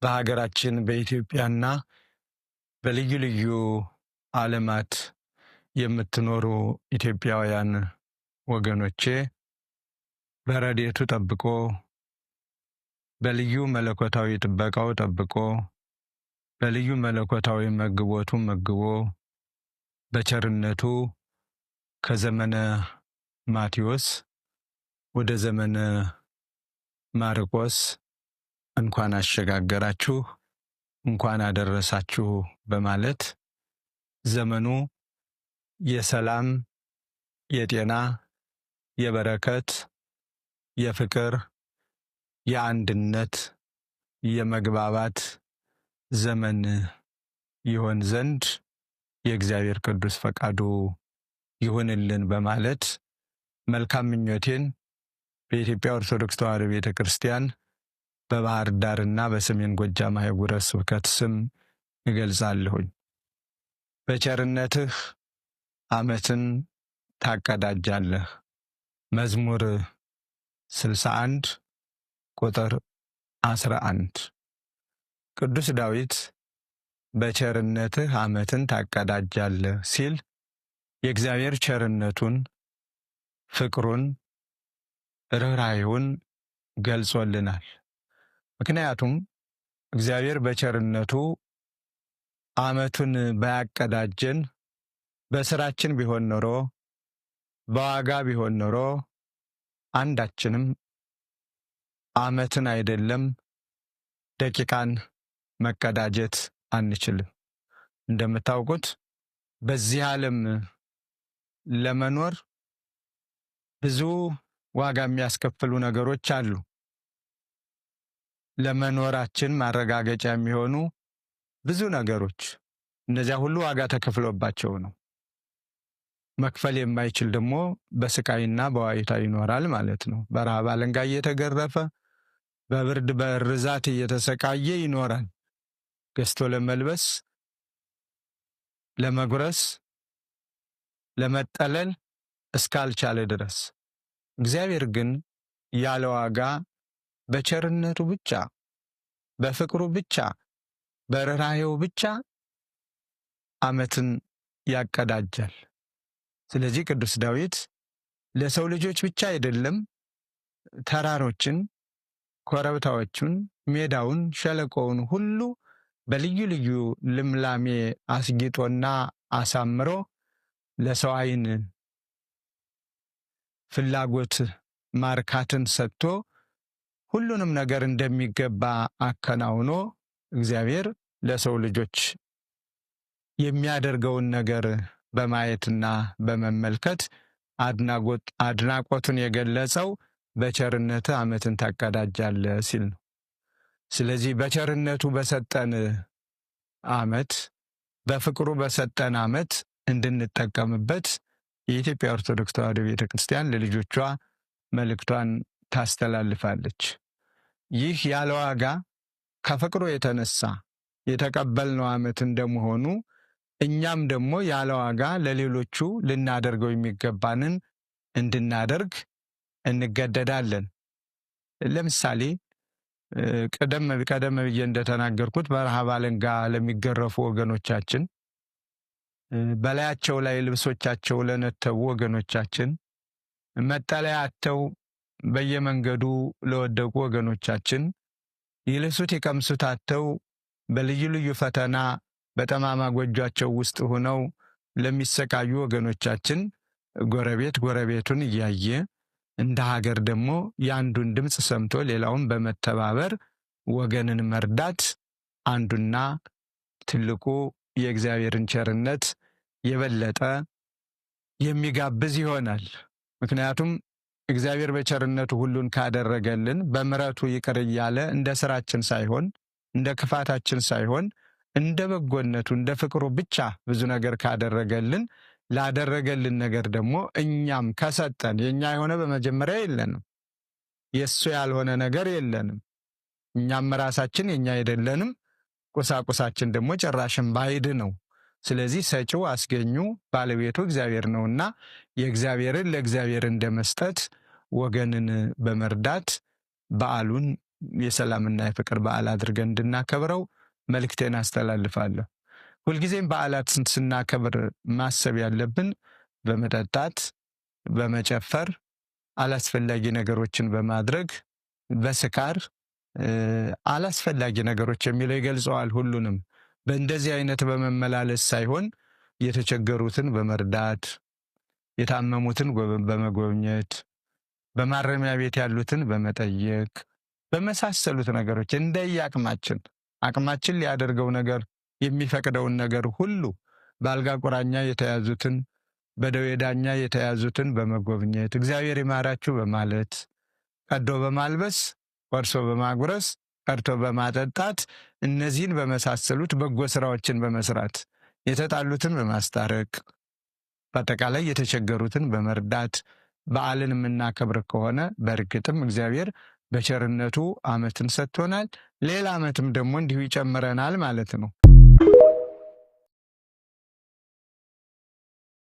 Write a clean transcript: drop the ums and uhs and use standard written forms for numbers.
በሀገራችን በኢትዮጵያና በልዩ ልዩ ዓለማት የምትኖሩ ኢትዮጵያውያን ወገኖቼ በረድኤቱ ጠብቆ በልዩ መለኮታዊ ጥበቃው ጠብቆ በልዩ መለኮታዊ መግቦቱ መግቦ በቸርነቱ ከዘመነ ማቴዎስ ወደ ዘመነ ማርቆስ እንኳን አሸጋገራችሁ እንኳን አደረሳችሁ በማለት ዘመኑ የሰላም የጤና የበረከት የፍቅር የአንድነት የመግባባት ዘመን ይሆን ዘንድ የእግዚአብሔር ቅዱስ ፈቃዱ ይሁንልን በማለት መልካም ምኞቴን በኢትዮጵያ ኦርቶዶክስ ተዋሕዶ ቤተክርስቲያን በባህር ዳርና በሰሜን ጎጃም ሀገረ ስብከት ስም እገልጻለሁኝ። በቸርነትህ ዓመትን ታቀዳጃለህ። መዝሙር 61 ቁጥር 11። ቅዱስ ዳዊት በቸርነትህ ዓመትን ታቀዳጃለህ ሲል የእግዚአብሔር ቸርነቱን፣ ፍቅሩን፣ ርኅራኄውን ገልጾልናል። ምክንያቱም እግዚአብሔር በቸርነቱ ዓመቱን ባያቀዳጀን በስራችን ቢሆን ኖሮ በዋጋ ቢሆን ኖሮ አንዳችንም ዓመትን አይደለም ደቂቃን መቀዳጀት አንችልም። እንደምታውቁት በዚህ ዓለም ለመኖር ብዙ ዋጋ የሚያስከፍሉ ነገሮች አሉ። ለመኖራችን ማረጋገጫ የሚሆኑ ብዙ ነገሮች፣ እነዚያ ሁሉ ዋጋ ተከፍሎባቸው ነው። መክፈል የማይችል ደግሞ በስቃይና በዋይታ ይኖራል ማለት ነው። በረሃብ አለንጋ እየተገረፈ በብርድ በርዛት እየተሰቃየ ይኖራል። ገዝቶ ለመልበስ፣ ለመጉረስ፣ ለመጠለል እስካልቻለ ድረስ እግዚአብሔር ግን ያለ ዋጋ በቸርነቱ ብቻ በፍቅሩ ብቻ በርኅራኄው ብቻ ዓመትን ያቀዳጃል። ስለዚህ ቅዱስ ዳዊት ለሰው ልጆች ብቻ አይደለም ተራሮችን፣ ኮረብታዎችን፣ ሜዳውን፣ ሸለቆውን ሁሉ በልዩ ልዩ ልምላሜ አስጊጦና አሳምሮ ለሰው ዓይን ፍላጎት ማርካትን ሰጥቶ ሁሉንም ነገር እንደሚገባ አከናውኖ እግዚአብሔር ለሰው ልጆች የሚያደርገውን ነገር በማየትና በመመልከት አድናቆቱን የገለጸው በቸርነትህ ዓመትን ታቀዳጃለህ ሲል ነው። ስለዚህ በቸርነቱ በሰጠን ዓመት፣ በፍቅሩ በሰጠን ዓመት እንድንጠቀምበት የኢትዮጵያ ኦርቶዶክስ ተዋሕዶ ቤተክርስቲያን ለልጆቿ መልእክቷን ታስተላልፋለች። ይህ ያለ ዋጋ ከፍቅሩ የተነሳ የተቀበልነው ዓመት እንደመሆኑ እኛም ደግሞ ያለ ዋጋ ለሌሎቹ ልናደርገው የሚገባንን እንድናደርግ እንገደዳለን። ለምሳሌ ቀደም ብዬ እንደተናገርኩት በረሃብ አለንጋ ለሚገረፉ ወገኖቻችን፣ በላያቸው ላይ ልብሶቻቸው ለነተቡ ወገኖቻችን፣ መጠለያ አጥተው በየመንገዱ ለወደቁ ወገኖቻችን፣ ይልሱት ይቀምሱት አጥተው በልዩ ልዩ ፈተና በጠማማ ጎጇቸው ውስጥ ሆነው ለሚሰቃዩ ወገኖቻችን ጎረቤት ጎረቤቱን እያየ እንደ ሀገር ደግሞ የአንዱን ድምፅ ሰምቶ ሌላውን በመተባበር ወገንን መርዳት አንዱና ትልቁ የእግዚአብሔርን ቸርነት የበለጠ የሚጋብዝ ይሆናል። ምክንያቱም እግዚአብሔር በቸርነቱ ሁሉን ካደረገልን በምሕረቱ ይቅር እያለ እንደ ስራችን ሳይሆን እንደ ክፋታችን ሳይሆን እንደ በጎነቱ እንደ ፍቅሩ ብቻ ብዙ ነገር ካደረገልን ላደረገልን ነገር ደግሞ እኛም ከሰጠን የኛ የሆነ በመጀመሪያ የለንም፣ የሱ ያልሆነ ነገር የለንም። እኛም ራሳችን የኛ አይደለንም፣ ቁሳቁሳችን ደግሞ ጭራሽም ባይድ ነው። ስለዚህ ሰጪው አስገኙ ባለቤቱ እግዚአብሔር ነውና የእግዚአብሔርን ለእግዚአብሔር እንደመስጠት ወገንን በመርዳት በዓሉን የሰላምና የፍቅር በዓል አድርገን እንድናከብረው መልእክቴን አስተላልፋለሁ። ሁልጊዜም በዓላት ስናከብር ማሰብ ያለብን በመጠጣት፣ በመጨፈር፣ አላስፈላጊ ነገሮችን በማድረግ፣ በስካር አላስፈላጊ ነገሮች የሚለው ይገልጸዋል ሁሉንም። በእንደዚህ አይነት በመመላለስ ሳይሆን የተቸገሩትን በመርዳት፣ የታመሙትን በመጎብኘት፣ በማረሚያ ቤት ያሉትን በመጠየቅ በመሳሰሉት ነገሮች እንደየአቅማችን አቅማችን ሊያደርገው ነገር የሚፈቅደውን ነገር ሁሉ በአልጋ ቁራኛ የተያዙትን በደዌ ዳኛ የተያዙትን በመጎብኘት እግዚአብሔር ይማራችሁ በማለት ቀዶ በማልበስ ቆርሶ በማጉረስ ቀርቶ በማጠጣት እነዚህን በመሳሰሉት በጎ ስራዎችን በመስራት የተጣሉትን በማስታረቅ በአጠቃላይ የተቸገሩትን በመርዳት በዓልን የምናከብር ከሆነ በእርግጥም እግዚአብሔር በቸርነቱ ዓመትን ሰጥቶናል። ሌላ ዓመትም ደግሞ እንዲሁ ይጨምረናል ማለት ነው።